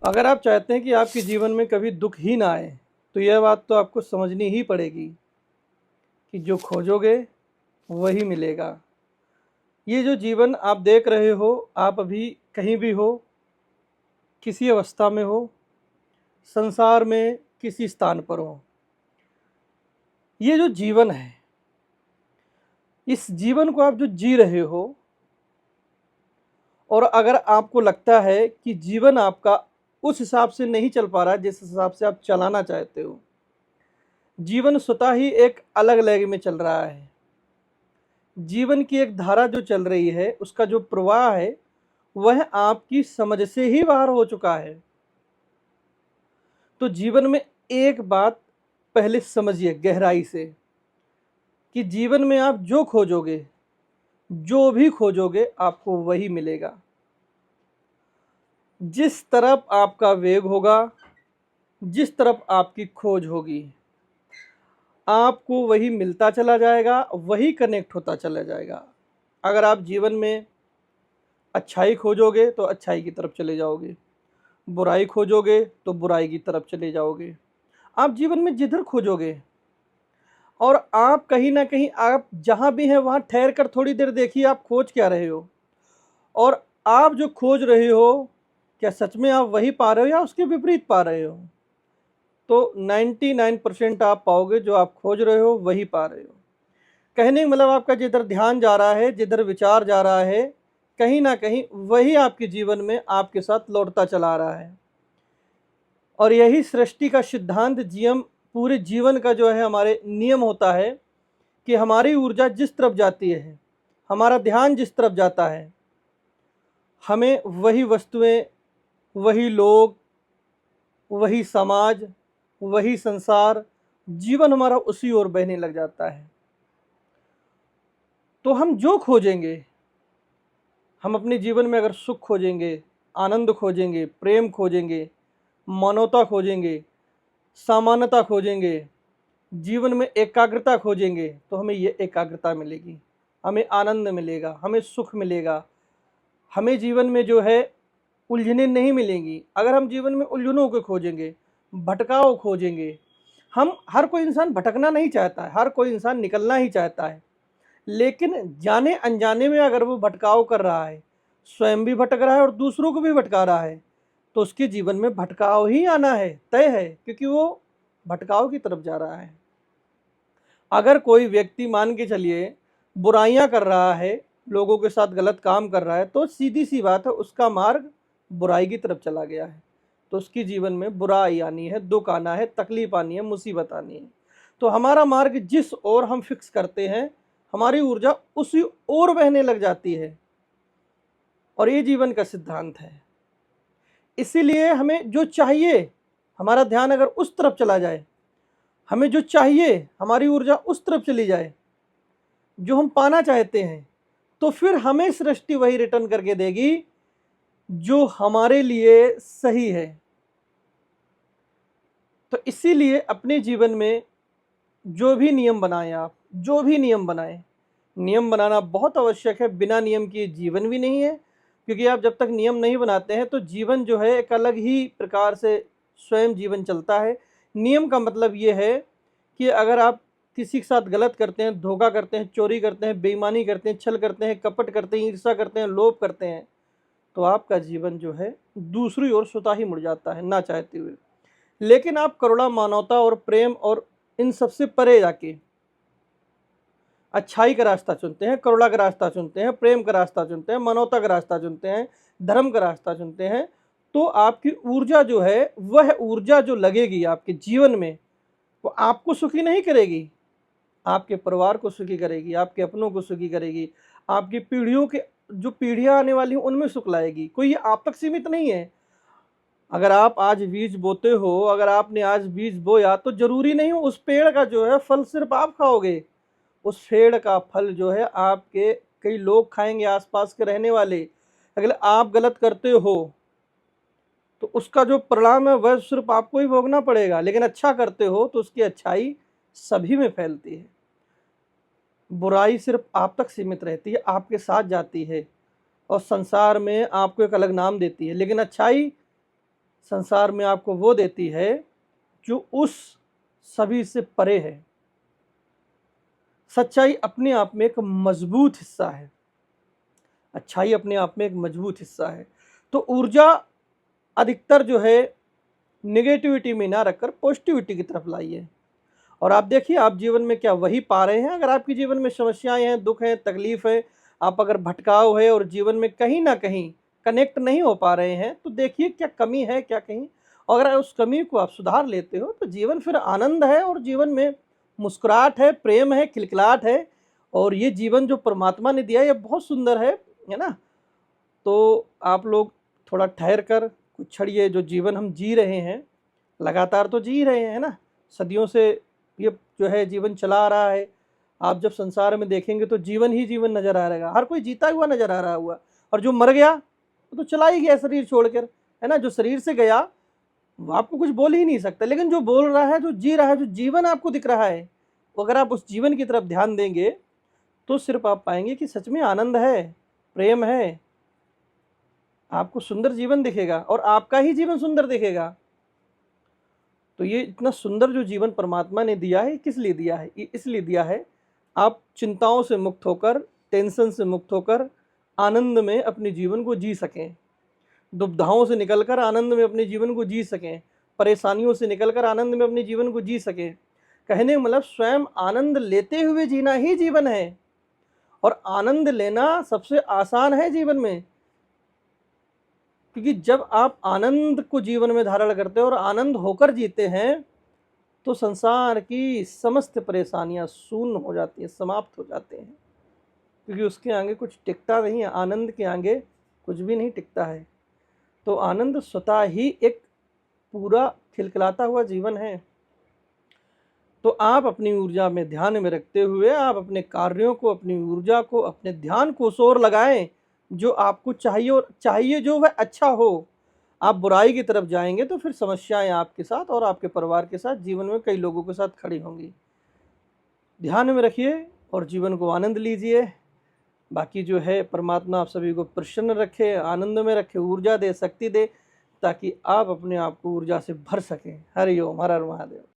अगर आप चाहते हैं कि आपके जीवन में कभी दुख ही ना आए, तो यह बात तो आपको समझनी ही पड़ेगी कि जो खोजोगे वही मिलेगा। ये जो जीवन आप देख रहे हो, आप अभी कहीं भी हो, किसी अवस्था में हो, संसार में किसी स्थान पर हो, ये जो जीवन है, इस जीवन को आप जो जी रहे हो, और अगर आपको लगता है कि जीवन आपका उस हिसाब से नहीं चल पा रहा है जिस हिसाब से आप चलाना चाहते हो, जीवन स्वतः ही एक अलग लय में चल रहा है। जीवन की एक धारा जो चल रही है, उसका जो प्रवाह है, वह आपकी समझ से ही बाहर हो चुका है। तो जीवन में एक बात पहले समझिए गहराई से, कि जीवन में आप जो खोजोगे, जो भी खोजोगे, आपको वही मिलेगा। जिस तरफ आपका वेग होगा, जिस तरफ आपकी खोज होगी, आपको वही मिलता चला जाएगा, वही कनेक्ट होता चला जाएगा। अगर आप जीवन में अच्छाई खोजोगे तो अच्छाई की तरफ चले जाओगे, बुराई खोजोगे तो बुराई की तरफ चले जाओगे। आप जीवन में जिधर खोजोगे, और आप कहीं ना कहीं आप जहाँ भी हैं वहाँ ठहर कर थोड़ी देर देखिए आप खोज क्या रहे हो, और आप जो खोज रहे हो, क्या सच में आप वही पा रहे हो या उसके विपरीत पा रहे हो? तो 99% आप पाओगे, जो आप खोज रहे हो वही पा रहे हो। कहने का मतलब आपका जिधर ध्यान जा रहा है, जिधर विचार जा रहा है, कहीं ना कहीं वही आपके जीवन में आपके साथ लौटता चला आ रहा है। और यही सृष्टि का सिद्धांत, जीवन, पूरे जीवन का जो है हमारे नियम होता है कि हमारी ऊर्जा जिस तरफ जाती है, हमारा ध्यान जिस तरफ जाता है, हमें वही वस्तुएं, वही लोग, वही समाज, वही संसार, जीवन हमारा उसी ओर बहने लग जाता है। तो हम जो खोजेंगे, हम अपने जीवन में अगर सुख खोजेंगे, आनंद खोजेंगे, प्रेम खोजेंगे, मानवता खोजेंगे, समानता खोजेंगे, जीवन में एकाग्रता खोजेंगे, तो हमें ये एकाग्रता मिलेगी, हमें आनंद मिलेगा, हमें सुख मिलेगा। हमें जीवन में जो है उलझने नहीं मिलेंगी। अगर हम जीवन में उलझनों को खोजेंगे, भटकाव खोजेंगे, हम, हर कोई इंसान भटकना नहीं चाहता है, हर कोई इंसान निकलना ही चाहता है, लेकिन जाने अनजाने में अगर वो भटकाव कर रहा है, स्वयं भी भटक रहा है और दूसरों को भी भटका रहा है, तो उसके जीवन में भटकाव ही आना है, तय है, क्योंकि वो भटकाव की तरफ जा रहा है। अगर कोई व्यक्ति, मान के चलिए, बुराइयां कर रहा है, लोगों के साथ गलत काम कर रहा है, तो सीधी सी बात है, उसका मार्ग बुराई की तरफ चला गया है, तो उसकी जीवन में बुराई आनी है, दुख आना है, तकलीफ आनी है, मुसीबत आनी है। तो हमारा मार्ग जिस ओर हम फिक्स करते हैं, हमारी ऊर्जा उसी ओर बहने लग जाती है, और ये जीवन का सिद्धांत है। इसीलिए हमें जो चाहिए, हमारा ध्यान अगर उस तरफ चला जाए, हमें जो चाहिए, हमारी ऊर्जा उस तरफ चली जाए, जो हम पाना चाहते हैं, तो फिर हमें सृष्टि वही रिटर्न करके देगी जो हमारे लिए सही है। तो इसीलिए अपने जीवन में जो भी नियम बनाएं, आप जो भी नियम बनाएं, नियम बनाना बहुत आवश्यक है। बिना नियम के जीवन भी नहीं है, क्योंकि आप जब तक नियम नहीं बनाते हैं तो जीवन जो है एक अलग ही प्रकार से स्वयं जीवन चलता है। नियम का मतलब ये है कि अगर आप किसी के साथ गलत करते हैं, धोखा करते हैं, चोरी करते हैं, बेईमानी करते हैं, छल करते हैं, कपट करते हैं, ईर्ष्या करते हैं, लोभ करते हैं, तो आपका जीवन जो है दूसरी ओर स्वतः ही मुड़ जाता है, ना चाहते हुए। लेकिन आप करुणा, मानवता और प्रेम और इन सबसे परे जाके अच्छाई का रास्ता चुनते हैं, करुणा का रास्ता चुनते हैं, प्रेम का रास्ता चुनते हैं, मानवता का रास्ता चुनते हैं, धर्म का रास्ता चुनते हैं, तो आपकी ऊर्जा जो है, वह ऊर्जा जो लगेगी आपके जीवन में, वो आपको सुखी नहीं करेगी, आपके परिवार को सुखी करेगी, आपके अपनों को सुखी करेगी, आपकी पीढ़ियों के, जो पीढ़ियां आने वाली हैं उनमें सुख लाएगी। कोई ये आप तक सीमित नहीं है। अगर आप आज बीज बोते हो, अगर आपने आज बीज बोया, तो जरूरी नहीं उस पेड़ का जो है फल सिर्फ आप खाओगे, उस पेड़ का फल जो है आपके कई लोग खाएंगे, आसपास के रहने वाले। अगर आप गलत करते हो तो उसका जो परिणाम है वह सिर्फ आपको ही भोगना पड़ेगा, लेकिन अच्छा करते हो तो उसकी अच्छाई सभी में फैलती है। बुराई सिर्फ आप तक सीमित रहती है, आपके साथ जाती है और संसार में आपको एक अलग नाम देती है, लेकिन अच्छाई संसार में आपको वो देती है जो उस सभी से परे है। सच्चाई अपने आप में एक मजबूत हिस्सा है, अच्छाई अपने आप में एक मजबूत हिस्सा है। तो ऊर्जा अधिकतर जो है निगेटिविटी में ना रखकर पॉजिटिविटी की तरफ लाइए, और आप देखिए आप जीवन में क्या वही पा रहे हैं। अगर आपके जीवन में समस्याएं हैं, दुख है, तकलीफ है, आप अगर भटकाव है और जीवन में कहीं ना कहीं कनेक्ट नहीं हो पा रहे हैं, तो देखिए क्या कमी है, क्या कहीं अगर उस कमी को आप सुधार लेते हो तो जीवन फिर आनंद है, और जीवन में मुस्कुराहट है, प्रेम है, खिलखिलाहट है। और ये जीवन जो परमात्मा ने दिया है ये बहुत सुंदर है ना। तो आप लोग थोड़ा ठहर कर कुछ क्षण जो जीवन हम जी रहे हैं, लगातार तो जी रहे हैं ना, सदियों से ये जो है जीवन चला आ रहा है। आप जब संसार में देखेंगे तो जीवन ही जीवन नजर आ रहेगा, हर कोई जीता हुआ नजर आ रहा हुआ। और जो मर गया वो तो चला ही गया शरीर छोड़कर, है ना। जो शरीर से गया वो आपको कुछ बोल ही नहीं सकता, लेकिन जो बोल रहा है, जो जी रहा है, जो जीवन आपको दिख रहा है, वो अगर आप उस जीवन की तरफ ध्यान देंगे तो सिर्फ आप पाएंगे कि सच में आनंद है, प्रेम है, आपको सुंदर जीवन दिखेगा और आपका ही जीवन सुंदर दिखेगा। तो ये इतना सुंदर जो जीवन परमात्मा ने दिया है, किस लिए दिया है? ये इसलिए दिया है आप चिंताओं से मुक्त होकर, टेंशन से मुक्त होकर आनंद में अपने जीवन को जी सकें, दुविधाओं से निकलकर आनंद में अपने जीवन को जी सकें, परेशानियों से निकलकर आनंद में अपने जीवन को जी सकें। कहने का मतलब स्वयं आनंद लेते हुए जीना ही जीवन है, और आनंद लेना सबसे आसान है जीवन में। क्योंकि जब आप आनंद को जीवन में धारण करते हो और आनंद होकर जीते हैं तो संसार की समस्त परेशानियां शून्य हो जाती हैं, समाप्त हो जाते हैं, क्योंकि उसके आगे कुछ टिकता नहीं है। आनंद के आगे कुछ भी नहीं टिकता है। तो आनंद स्वतः ही एक पूरा खिलखिलाता हुआ जीवन है। तो आप अपनी ऊर्जा में ध्यान में रखते हुए आप अपने कार्यों को, अपनी ऊर्जा को, अपने ध्यान को उस ओर लगाएं जो आपको चाहिए, और चाहिए जो वह अच्छा हो। आप बुराई की तरफ जाएंगे तो फिर समस्याएं आपके साथ और आपके परिवार के साथ, जीवन में कई लोगों के साथ खड़ी होंगी। ध्यान में रखिए और जीवन को आनंद लीजिए। बाकी जो है परमात्मा आप सभी को प्रसन्न रखे, आनंद में रखे, ऊर्जा दे, शक्ति दे, ताकि आप अपने आप को ऊर्जा से भर सकें। हरि ओम, हर हर महादेव।